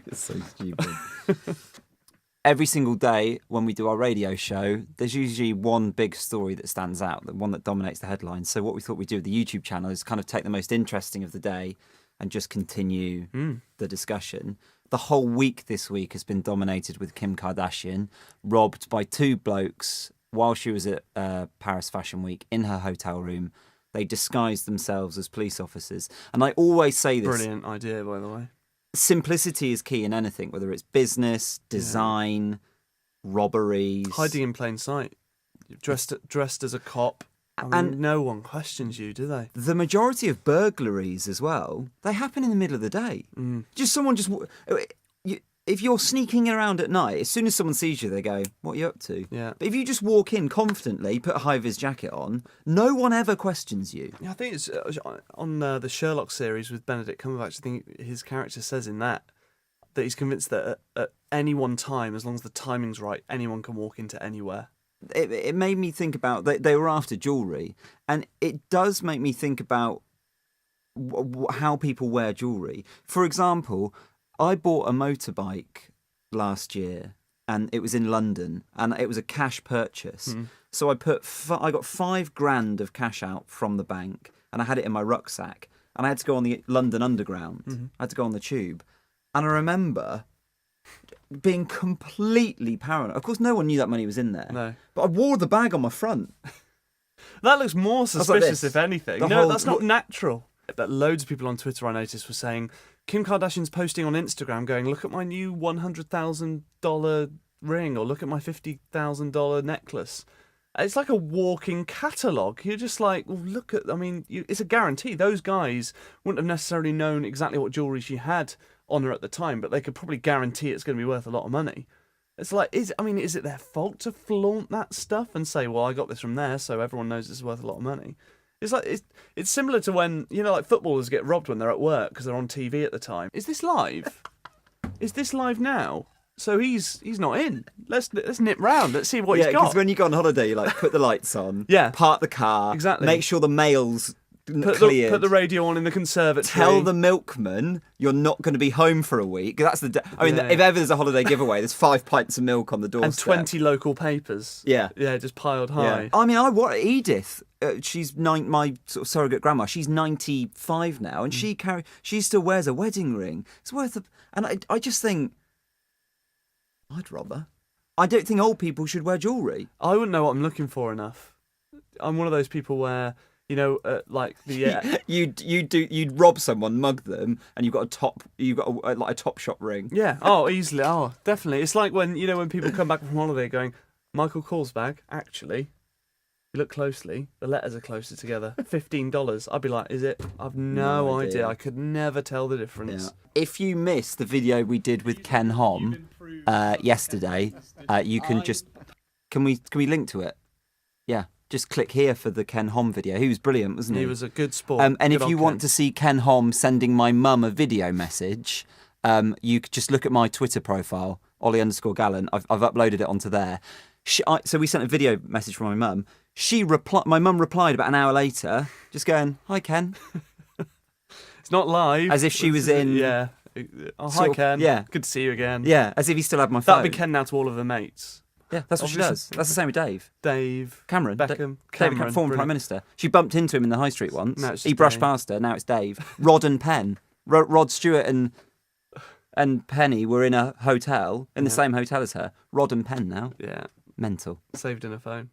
It's so stupid. Every single day when we do our radio show, there's usually one big story that stands out, the one that dominates the headlines. So what we thought we'd do with the YouTube channel is kind of take the most interesting of the day and just continue the discussion. The whole week this week has been dominated with Kim Kardashian, robbed by two blokes while she was at Paris Fashion Week in her hotel room. They disguised themselves as police officers. And I always say this. Brilliant idea, by the way. Simplicity is key in anything, whether it's business, design, robberies. Hiding in plain sight. Dressed as a cop. And no one questions you, do they? The majority of burglaries as well, they happen in the middle of the day. Just someone if you're sneaking around at night, as soon as someone sees you, they go, "What are you up to?" Yeah. But if you just walk in confidently, put a high-vis jacket on, no one ever questions you. Yeah, I think it's on the Sherlock series with Benedict Cumberbatch. I think his character says in that he's convinced that at any one time, as long as the timing's right, anyone can walk into anywhere. It made me think about they were after jewellery, and it does make me think about how people wear jewellery. For example, I bought a motorbike last year, and it was in London, and it was a cash purchase. So I got $5,000 of cash out from the bank, and I had it in my rucksack, and I had to go on the London Underground. I had to go on the tube, and I remember being completely paranoid. Of course, no one knew that money was in there. No. But I wore the bag on my front. That looks more suspicious, if anything. That's not natural. But loads of people on Twitter, I noticed, were saying, Kim Kardashian's posting on Instagram going, "Look at my new $100,000 ring," or "Look at my $50,000 necklace." It's like a walking catalogue. You're just like, well, look at, it's a guarantee. Those guys wouldn't have necessarily known exactly what jewellery she had on her at the time, but they could probably guarantee it's going to be worth a lot of money. It's like, is it their fault to flaunt that stuff and say, well, I got this from there, so everyone knows it's worth a lot of money? It's like it's similar to when, like footballers get robbed when they're at work because they're on TV at the time. Is this live? Is this live now? So he's not in. Let's nip round. Let's see what he's got. Yeah, because when you go on holiday, you like put the lights on, yeah, park the car, exactly, make sure the mail's Put the radio on in the conservatory. Tell the milkman you're not going to be home for a week. That's if ever there's a holiday giveaway, there's 5 pints of milk on the doorstep. And 20 local papers. Yeah. Yeah, just piled high. Yeah. Edith, she's my sort of surrogate grandma. She's 95 now, and she still wears a wedding ring. It's worth and I just think, I'd rob her. I don't think old people should wear jewellery. I wouldn't know what I'm looking for enough. I'm one of those people where, like the you'd rob someone, mug them, and you've got a top shop ring. Yeah. Oh, easily. Oh, definitely. It's like when people come back from holiday going, Michael Kors bag. Actually, you look closely, the letters are closer together. $15. I'd be like, is it? I've no idea. I could never tell the difference. Yeah. If you missed the video we did with Ken Hom yesterday, you can just can we link to it? Yeah. Just click here for the Ken Hom video. He was brilliant, wasn't he? He was a good sport. And if you want to see Ken Hom sending my mum a video message, you could just look at my Twitter profile, Ollie_Gallant. I've uploaded it onto there. So we sent a video message from my mum. My mum replied about an hour later, just going, "Hi, Ken." It's not live. As if she was in... Yeah. Oh, hi, Ken. Yeah. Good to see you again. Yeah, as if he still had my phone. That'd be Ken now to all of her mates. Yeah, that's what she does. That's the same with Dave. Cameron. Beckham. Cameron, former Prime Minister. She bumped into him in the high street once. He brushed past her. Now it's Dave. Rod and Penn. Rod Stewart and Penny were in a hotel, in the same hotel as her. Rod and Penn now. Yeah. Mental. Saved in a phone.